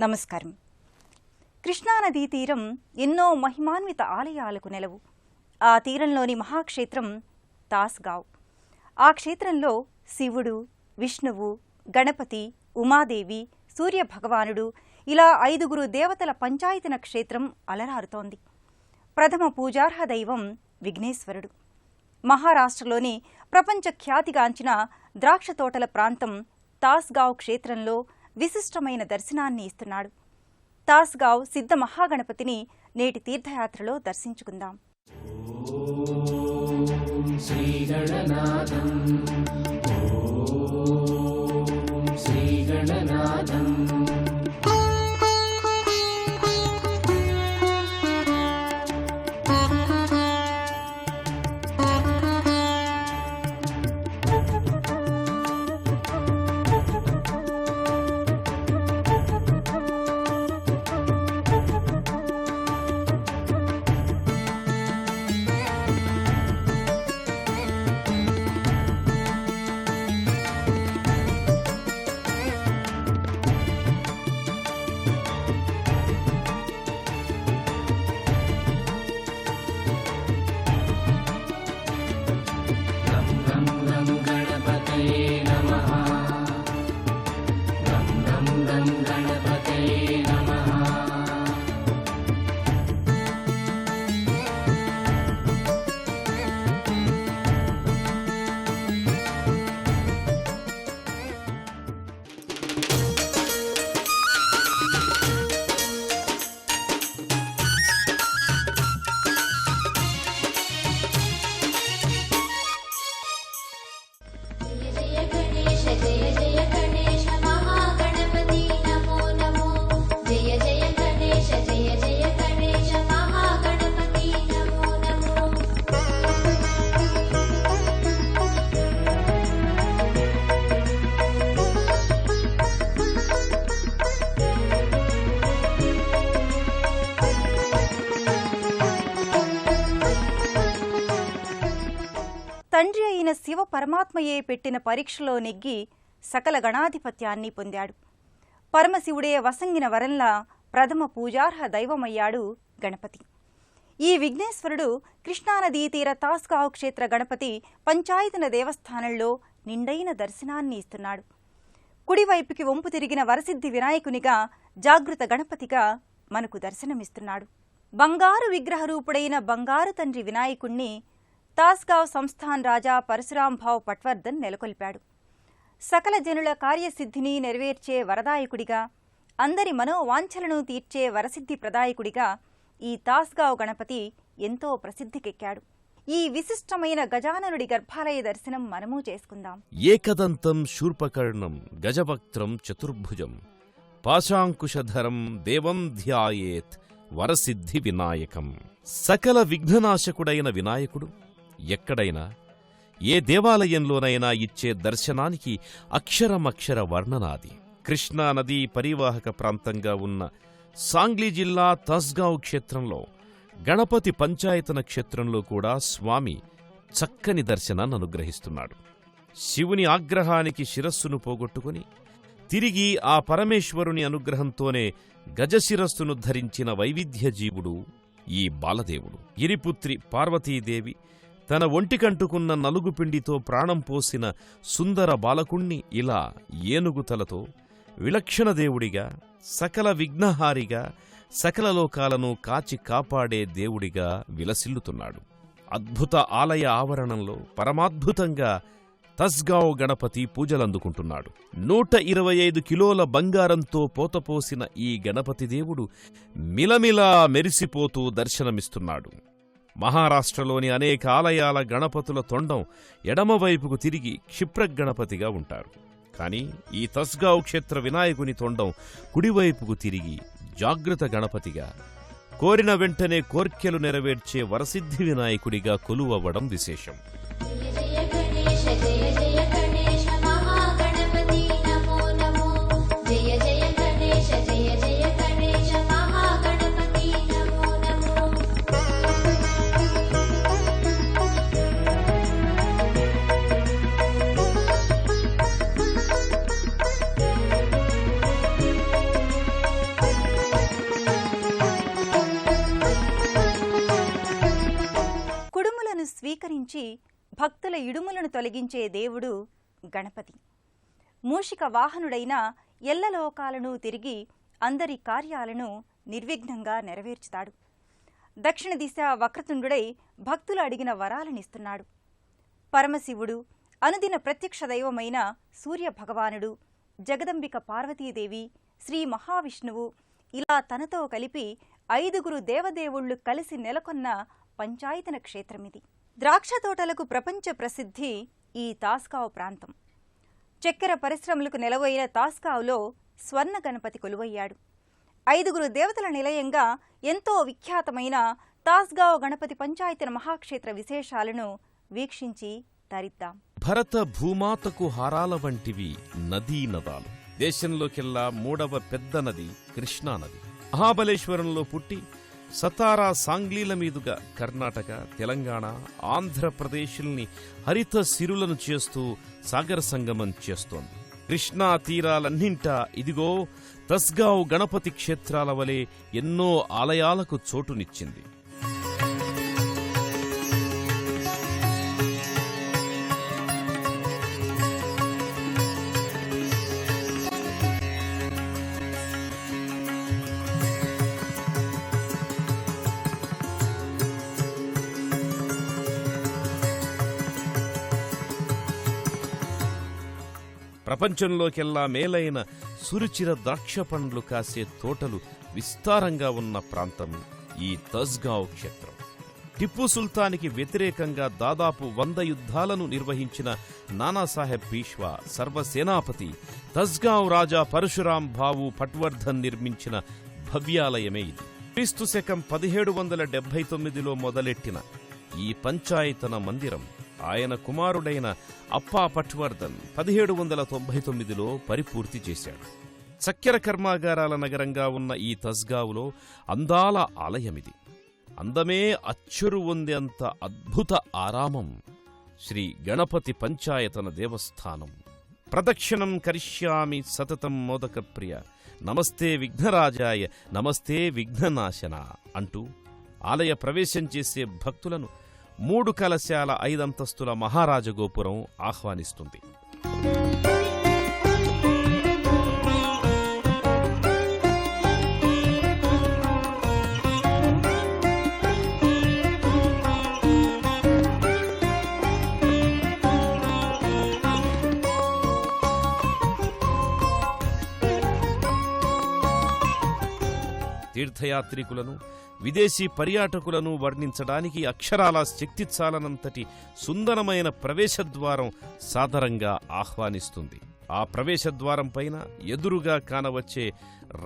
నమస్కారం. కృష్ణానదీ తీరం ఎన్నో మహిమాన్విత ఆలయాలకు నెలవు. ఆ తీరంలోని మహాక్షేత్రం తాస్గావ్. ఆ క్షేత్రంలో శివుడు, విష్ణువు, గణపతి, ఉమాదేవి, సూర్యభగవానుడు ఇలా 5 దేవతల పంచాయతన క్షేత్రం అలరారుతోంది. ప్రథమ పూజార్హ దైవం విఘ్నేశ్వరుడు. మహారాష్ట్రలోని ప్రపంచ ఖ్యాతిగాంచిన ద్రాక్ష తోటల ప్రాంతం తాస్గావ్ క్షేత్రంలో విశిష్టమైన దర్శనాన్ని ఇస్తున్నాడు. తాస్గావ్ సిద్ధ మహాగణపతిని నేటి తీర్థయాత్రలో దర్శించుకుందాం. తండ్రి అయిన శివ పరమాత్మయే పెట్టిన పరీక్షలో నెగ్గి సకల గణాధిపత్యాన్ని పొందాడు. పరమశివుడే వసంగిన వరంలా ప్రథమ పూజార్హ దైవమయ్యాడు గణపతి. ఈ విఘ్నేశ్వరుడు కృష్ణానదీ తీర తాస్గావ్ క్షేత్ర గణపతి పంచాయతన దేవస్థానంలో నిండైన దర్శనాన్ని ఇస్తున్నాడు. కుడివైపుకి వంపు తిరిగిన వరసిద్ధి వినాయకునిగా, జాగృత గణపతిగా మనకు దర్శనమిస్తున్నాడు. బంగారు విగ్రహరూపుడైన బంగారు తండ్రి వినాయకుణ్ణి తాస్గావ్ సంస్థాన్ రాజా పరశురాంభావ్ పట్వర్ధన్ నెలకొల్పాడు. సకల జనుల కార్యసిద్ధిని నెరవేర్చే వరదాయకుడిగా, అందరి మనోవాంఛలను తీర్చే వరసిద్ధి ప్రదాయకుడిగా ఈ తాస్గావ్ గణపతి ఎంతో ప్రసిద్ధికెక్కాడు. ఈ విశిష్టమైన గజాననుడి గర్భాలయ దర్శనం మనమూ చేసుకుందాం. ఏకదంతం శూర్పకర్ణం గజవక్త్రం చతుర్భుజం పాశాంకుశధరం దేవం ధ్యాయేత్ వరసిద్ధి వినాయకం. సకల విఘ్ననాశకుడైన వినాయకుడు ఎక్కడైనా ఏ దేవాలయంలోనైనా ఇచ్చే దర్శనానికి అక్షరమక్షర వర్ణనాది. కృష్ణానదీ పరివాహక ప్రాంతంగా ఉన్న సాంగ్లీ జిల్లా తాస్గావ్ క్షేత్రంలో గణపతి పంచాయతన క్షేత్రంలో కూడా స్వామి చక్కని దర్శనాన్ని అనుగ్రహిస్తున్నాడు. శివుని ఆగ్రహానికి శిరస్సును పోగొట్టుకుని తిరిగి ఆ పరమేశ్వరుని అనుగ్రహంతోనే గజశిరస్సును ధరించిన వైవిధ్యజీవుడు ఈ బాలదేవుడు. గిరిపుత్రి పార్వతీదేవి తన ఒంటికంటుకున్న నలుగుపిండితో ప్రాణం పోసిన సుందర బాలకుణ్ణి ఇలా ఏనుగుతలతో విలక్షణ దేవుడిగా, సకల విఘ్నహారిగా, సకల లోకాలను కాచి కాపాడే దేవుడిగా విలసిల్లుతున్నాడు. అద్భుత ఆలయ ఆవరణంలో పరమాద్భుతంగా తాస్గావ్ గణపతి పూజలందుకుంటున్నాడు. 125 కిలోల బంగారంతో పోతపోసిన ఈ గణపతి దేవుడు మిలమిలా మెరిసిపోతూ దర్శనమిస్తున్నాడు. మహారాష్ట్రలోని అనేక ఆలయాల గణపతుల తొండం ఎడమవైపుకు తిరిగి క్షిప్రగణపతిగా ఉంటారు. కాని ఈ తాస్గావ్ క్షేత్ర వినాయకుని తొండం కుడివైపుకు తిరిగి జాగృత గణపతిగా, కోరిన వెంటనే కోర్కెలు నెరవేర్చే వరసిద్ధి వినాయకుడిగా కొలువవ్వడం విశేషం. స్వీకరించి భక్తుల ఇడుములను తొలగించే దేవుడు గణపతి. మూషిక వాహనుడైన ఎల్లలోకాలను తిరిగి అందరి కార్యాలను నిర్విఘ్నంగా నెరవేర్చుతాడు. దక్షిణ దిశ వక్రతుండుడై భక్తులు అడిగిన వరాలనిస్తున్నాడు. పరమశివుడు, అనుదిన ప్రత్యక్ష దైవమైన సూర్యభగవానుడు, జగదంబిక పార్వతీదేవి, శ్రీ మహావిష్ణువు ఇలా తనతో కలిపి 5 దేవదేవుళ్లు కలిసి నెలకొన్న పంచాయతన క్షేత్రమిది. ద్రాక్ష తోటలకు ప్రపంచ ప్రసిద్ధి ఈ తాస్కావ్ ప్రాంతం. చక్కెర పరిశ్రమలకు నెలవైన తాస్కావ్లో స్వర్ణ గణపతి కొలువయ్యాడు. 5 దేవతల నిలయంగా ఎంతో విఖ్యాతమైన తాస్గావ్ గణపతి పంచాయతన మహాక్షేత్ర విశేషాలను వీక్షించి తరిద్దాం. భరత భూమాతకు హారాల వంటివి నదీ నదాలు. దేశంలోకెల్లా 3వ పెద్ద నది కృష్ణానది. మహాబలేశ్వరంలో పుట్టి సతారా, సాంగ్లీల మీదుగా కర్ణాటక, తెలంగాణ, ఆంధ్రప్రదేశ్ని హరిత సిరులను చేస్తూ సాగర సంగమం చేస్తోంది. కృష్ణా తీరాలన్నింటా ఇదిగో తస్గావ్ గణపతి క్షేత్రాల వలె ఎన్నో ఆలయాలకు చోటునిచ్చింది. ప్రపంచంలోకెల్లా మేలైన సురుచిర ద్రాక్ష పండ్లు కాసే తోటలు విస్తారంగా ఉన్న ప్రాంతం ఈ తస్గావ్ క్షేత్రం. టిప్పు సుల్తానికి వ్యతిరేకంగా దాదాపు 100 యుద్ధాలను నిర్వహించిన నానాసాహెబ్ పీష్వా సర్వసేనాపతి తస్గావ్ రాజా పరశురాం భావు పట్వర్ధన్ నిర్మించిన భవ్యాలయమే ఇది. క్రీస్తు శకం 1779లో మొదలెట్టిన ఈ పంచాయతన మందిరం ఆయన కుమారుడైన అప్పా పట్వర్ధన్ 1799లో పరిపూర్తి చేశాడు. చక్కెర కర్మాగారాల నగరంగా ఉన్న ఈ తస్గావులో అందాల ఆలయమిది. అందమే అచ్చురు వందేంత అద్భుత ఆరామం శ్రీ గణపతి పంచాయతన దేవస్థానం. ప్రదక్షిణం కరిష్యామి సతతం మోదకప్రియ, నమస్తే విఘ్నరాజాయ, నమస్తే విఘ్ననాశన అంటూ ఆలయ ప్రవేశం చేసే భక్తులను 3 కలశాల 5 అంతస్తుల మహారాజగోపురం ఆహ్వానిస్తుంది. తీర్థయాత్రికులను, విదేశీ పర్యాటకులను వర్ణించడానికి అక్షరాల శక్తి చాలనంతటి సుందరమైన ప్రవేశద్వారం సాదరంగా ఆహ్వానిస్తుంది. ఆ ప్రవేశద్వారం పైన ఎదురుగా కానవచ్చే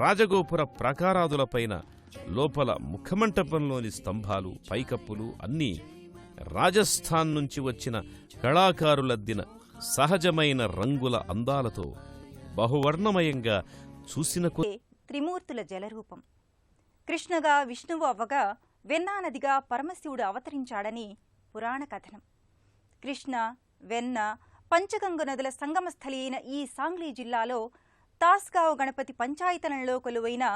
రాజగోపుర ప్రాకారాదులపైన లోపల ముఖమంటపంలోని స్తంభాలు, పైకప్పులు అన్నీ రాజస్థాన్ నుంచి వచ్చిన కళాకారులద్దిన సహజమైన రంగుల అందాలతో బహువర్ణమయంగా చూసిన త్రిమూర్తుల జలరూపం. కృష్ణగా విష్ణువు అవ్వగా వెన్నా నదిగా పరమశివుడు అవతరించాడని పురాణ కథనం. కృష్ణ, వెన్న, పంచగంగ నదుల సంగమస్థలి అయిన ఈ సాంగ్లీ జిల్లాలో తాస్గావ్ గణపతి పంచాయతనంలో కొలువైన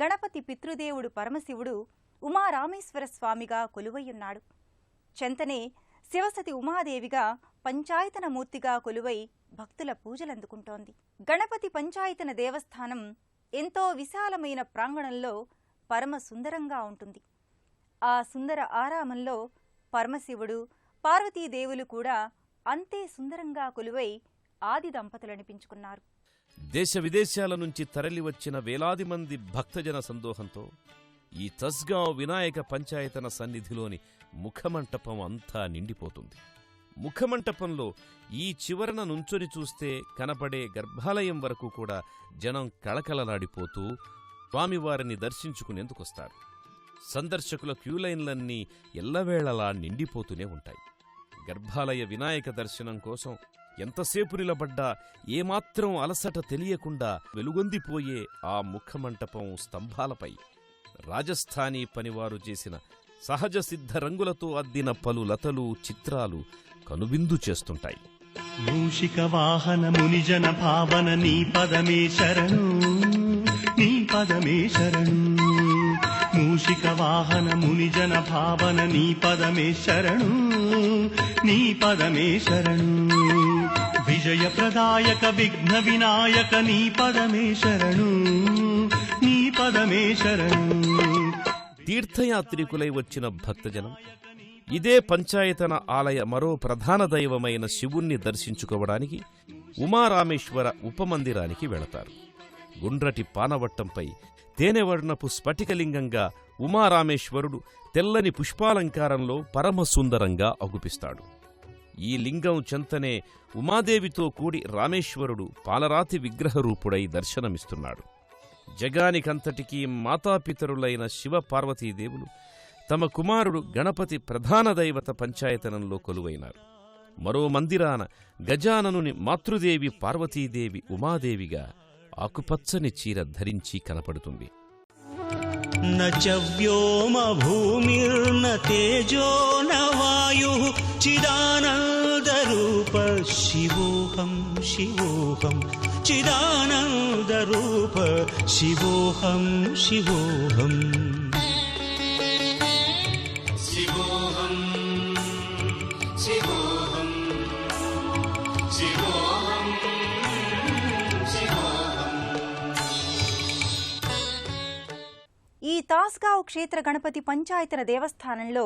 గణపతి పితృదేవుడు పరమశివుడు ఉమారామేశ్వర స్వామిగా కొలువయ్యున్నాడు. చెంతనే శివసతి ఉమాదేవిగా పంచాయతన మూర్తిగా కొలువై భక్తుల పూజలందుకుంటోంది. గణపతి పంచాయతన దేవస్థానం ఎంతో విశాలమైన ప్రాంగణంలో పరమ సుందరంగా ఉంటుంది. ఆ సుందర ఆరామంలో పరమశివుడు, పార్వతీదేవులు కూడా అంతే సుందరంగా కొలువై ఆది దంపతులనిపించుకున్నారు. దేశ విదేశాల నుంచి తరలివచ్చిన వేలాది మంది భక్తజన సందోహంతో ఈ తస్గావ్ వినాయక పంచాయతన సన్నిధిలోని ముఖమంటపం అంతా నిండిపోతుంది. ముఖమంటపంలో ఈ చివరన నుంచొని చూస్తే కనపడే గర్భాలయం వరకు కూడా జనం కళకళలాడిపోతూ స్వామివారిని దర్శించుకునేందుకొస్తారు. సందర్శకుల క్యూలైన్లన్నీ ఎల్లవేళలా నిండిపోతూనే ఉంటాయి. గర్భాలయ వినాయక దర్శనం కోసం ఎంతసేపు నిలబడ్డా ఏమాత్రం అలసట తెలియకుండా వెలుగొందిపోయే ఆ ముఖమంటపం స్తంభాలపై రాజస్థానీ పనివారు చేసిన సహజ సిద్ధ రంగులతో అద్దిన పలు లతలు, చిత్రాలు కనువిందు చేస్తుంటాయి. మూషిక వాహన మునిజన భావన నీ పదమే శరణు, నీ పదమే శరణు. మూషిక వాహన మునిజన భావన నీ పదమే శరణు, నీ పదమే శరణు. విజయ ప్రదాయక విఘ్న వినాయక నీ పదమే శరణు, నీ పదమే శరణు. తీర్థయాత్రికులై వచ్చిన భక్తజనం ఇదే పంచాయతన ఆలయ మరో ప్రధాన దైవమైన శివుణ్ణి దర్శించుకోవడానికి ఉమారామేశ్వర ఉపమందిరానికి వెళతారు. గుండ్రటి పానవట్టంపై తేనెవర్ణపు స్ఫటికలింగంగా ఉమారామేశ్వరుడు తెల్లని పుష్పాలంకారంలో పరమసుందరంగా అగుపిస్తాడు. ఈ లింగం చెంతనే ఉమాదేవితో కూడి రామేశ్వరుడు పాలరాతి విగ్రహరూపుడై దర్శనమిస్తున్నాడు. జగానికంతటికీ మాతాపితరులైన శివపార్వతీదేవులు తమ కుమారుడు గణపతి ప్రధాన దైవత పంచాయతనంలో కొలువైనారు. మరో మందిరాన గజాననుని మాతృదేవి పార్వతీదేవి ఉమాదేవిగా ఆకుపచ్చని చీర ధరించి కనపడుతుంది. न च व्योम भूमिर्न तेजो न वायुः चिदानन्दरूप शिवोऽहं शिवोऽहं चिदानन्दरूप शिवोऽहं शिवोऽहम् शिवोऽहं शिवोऽहं शिवोऽहं शिवोऽहम्. ఈ తాస్గావ్ క్షేత్ర గణపతి పంచాయతన దేవస్థానంలో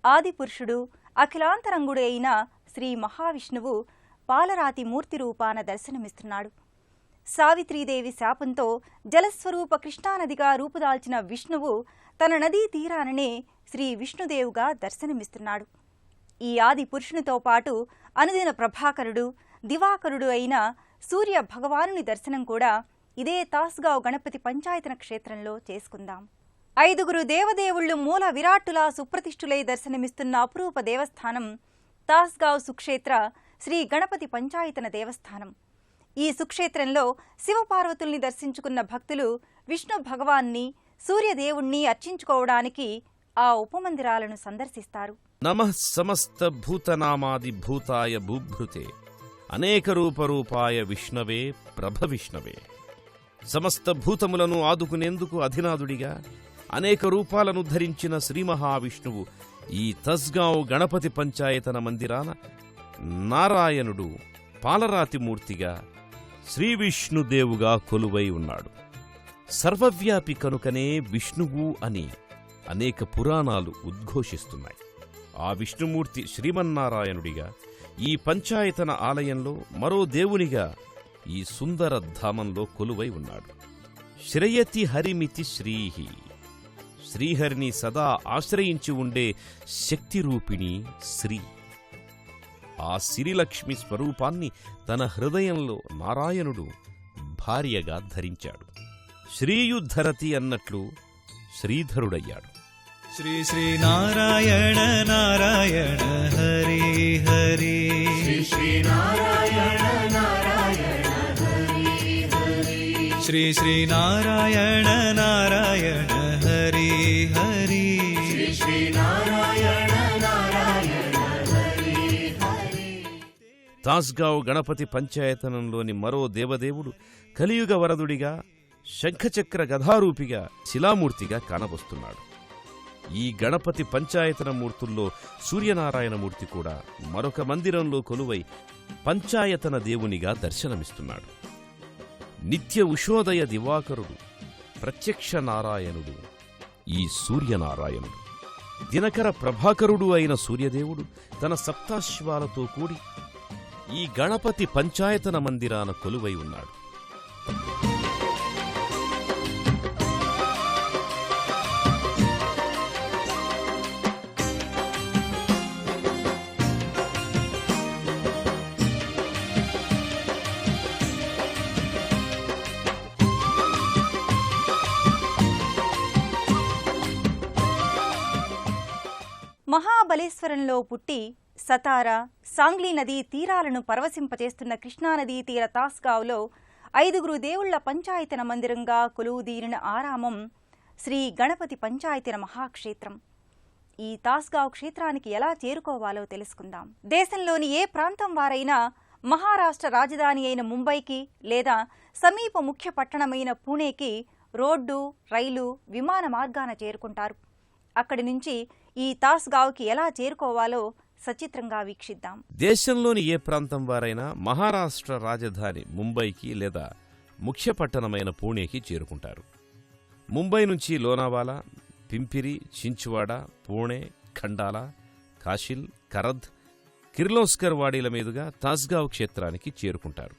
ఆదిపురుషుడు అఖిలాంతరంగుడు అయిన శ్రీ మహావిష్ణువు పాలరాతి మూర్తి రూపాన దర్శనమిస్తున్నాడు. సావిత్రీదేవి శాపంతో జలస్వరూప కృష్ణానదిగా రూపుదాల్చిన విష్ణువు తన నదీ తీరాననే శ్రీ విష్ణుదేవుగా దర్శనమిస్తున్నాడు. ఈ ఆది పురుషునితో పాటు అనుదిన ప్రభాకరుడు దివాకరుడు అయిన సూర్య భగవానుని దర్శనం కూడా ఇదే తాస్గావ్ గణపతి పంచాయతన క్షేత్రంలో చేసుకుందాం. 5 దేవదేవుళ్లు మూల విరాట్టులా సుప్రతిష్ఠులై దర్శనమిస్తున్న అపురూప దేవస్థానం తాస్గావ్ సుక్షేత్ర శ్రీ గణపతి పంచాయతన దేవస్థానం. ఈ సుక్షేత్రంలో శివపార్వతుల్ని దర్శించుకున్న భక్తులు విష్ణు భగవాన్ని సూర్యదేవుణ్ణి అర్చించుకోవడానికి ఆ ఉపమందిరాలను సందర్శిస్తారు. నమః సమస్త భూతనామాది భూతాయ భూభృతే అనేక రూపరూపాయ విష్ణవే ప్రభ విష్ణవే. సమస్త భూతములను ఆదుకునేందుకు అధినాథుడిగా అనేక రూపాలను ధరించిన శ్రీ మహావిష్ణువు ఈ తస్గావ్ గణపతి పంచాయతన మందిరాన నారాయణుడు పాలరాతి మూర్తిగా శ్రీవిష్ణుదేవుగా కొలువై ఉన్నాడు. సర్వవ్యాపి కనుకనే విష్ణువు అని అనేక పురాణాలు ఉద్ఘోషిస్తున్నాయి. ఆ విష్ణుమూర్తి శ్రీమన్నారాయణుడిగా ఈ పంచాయతన ఆలయంలో మరో దేవునిగా ఈ సుందర ధామంలో కొలువై ఉన్నాడు. శ్రేయతి హరిమితి శ్రీహి. శ్రీహరిని సదా ఆశ్రయించి ఉండే శక్తిరూపిణి శ్రీ. ఆ సిరిలక్ష్మి స్వరూపాన్ని తన హృదయంలో నారాయణుడు భార్యగా ధరించాడు. శ్రీయుద్ధరతి అన్నట్లు శ్రీధరుడయ్యాడు. श्री श्री नारायण नारायण हरे हरे श्री नारायण नारायण हरे हरे श्री श्री नारायण नारायण हरे हरे श्री नारायण नारायण हरे हरे. తాస్గావ్ గణపతి పంచాయతనంలోని మరో దేవదేవుడు కలియుగ వరదుడిగా శంఖచక్ర గదారూపిగా శిలామూర్తిగా కానవస్తున్నాడు. ఈ గణపతి పంచాయతన మూర్తుల్లో సూర్యనారాయణమూర్తి కూడా మరొక మందిరంలో కొలువై పంచాయతన దేవునిగా దర్శనమిస్తున్నాడు. నిత్య ఉషోదయ దివాకరుడు ప్రత్యక్ష నారాయణుడు ఈ సూర్యనారాయణుడు. దినకర ప్రభాకరుడు అయిన సూర్యదేవుడు తన సప్తాశ్వాలతో కూడి ఈ గణపతి పంచాయతన మందిరాన కొలువై ఉన్నాడు. మహాబలేశ్వరంలో పుట్టి సతారా సాంగ్లీ నదీ తీరాలను పరవశింపచేస్తున్న కృష్ణానదీ తీర తాస్గావ్లో 5 దేవుళ్ల పంచాయతన మందిరంగా కొలువుదీరిన ఆరామం శ్రీ గణపతి పంచాయతన మహాక్షేత్రం. ఈ తాస్గావ్ క్షేత్రానికి ఎలా చేరుకోవాలో తెలుసుకుందాం. దేశంలోని ఏ ప్రాంతం వారైనా మహారాష్ట్ర రాజధాని అయిన ముంబైకి లేదా సమీప ముఖ్య పట్టణమైన పూణేకి రోడ్డు, రైలు, విమాన మార్గాన చేరుకుంటారు. అక్కడి నుంచి ఈ తాస్గావ్కి ఎలా చేరుకోవాలో సచిత్రంగా వీక్షిద్దాం. దేశంలోని ఏ ప్రాంతం వారైనా మహారాష్ట్ర రాజధాని ముంబైకి లేదా ముఖ్య పట్టణమైన పూణేకి చేరుకుంటారు. ముంబై నుంచి లోనావాలా, పింపిరి, చించువాడ, పూణే, ఖండాలా, కాశిల్, కరద్, కిర్లోస్కర్ వాడీల మీదుగా తాస్గావ్ క్షేత్రానికి చేరుకుంటారు.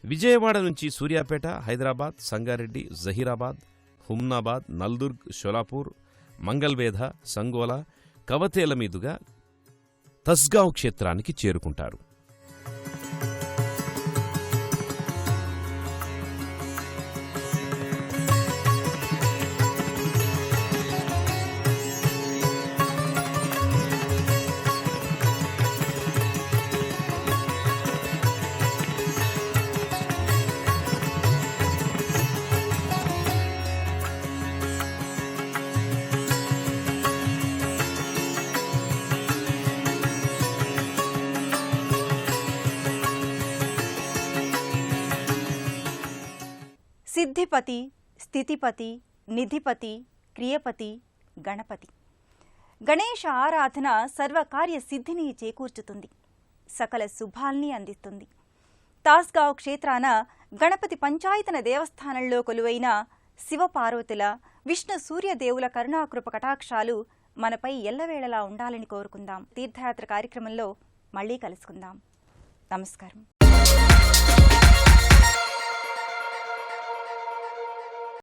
విజయవాడ నుంచి సూర్యాపేట, హైదరాబాద్, సంగారెడ్డి, జహీరాబాద్, హుమ్నాబాద్, నల్దుర్గ్, షోలాపూర్, మంగల్వేధ, సంగోలా, కవతేల మీదుగా తస్గావ్ క్షేత్రానికి చేరుకుంటారు. సిద్ధిపతి, స్థితిపతి, నిధిపతి, క్రియపతి, గణపతి. గణేశ ఆరాధన సర్వకార్య సిద్ధిని చేకూర్చుతుంది, సకల శుభాల్ని అందిస్తుంది. తాస్గావ్ క్షేత్రాన గణపతి పంచాయతన దేవస్థానంలో కొలువైన శివపార్వతుల, విష్ణు సూర్యదేవుల కరుణాకృప కటాక్షాలు మనపై ఎల్లవేళలా ఉండాలని కోరుకుందాం. తీర్థయాత్ర కార్యక్రమంలో మళ్లీ కలుసుకుందాం. నమస్కారం.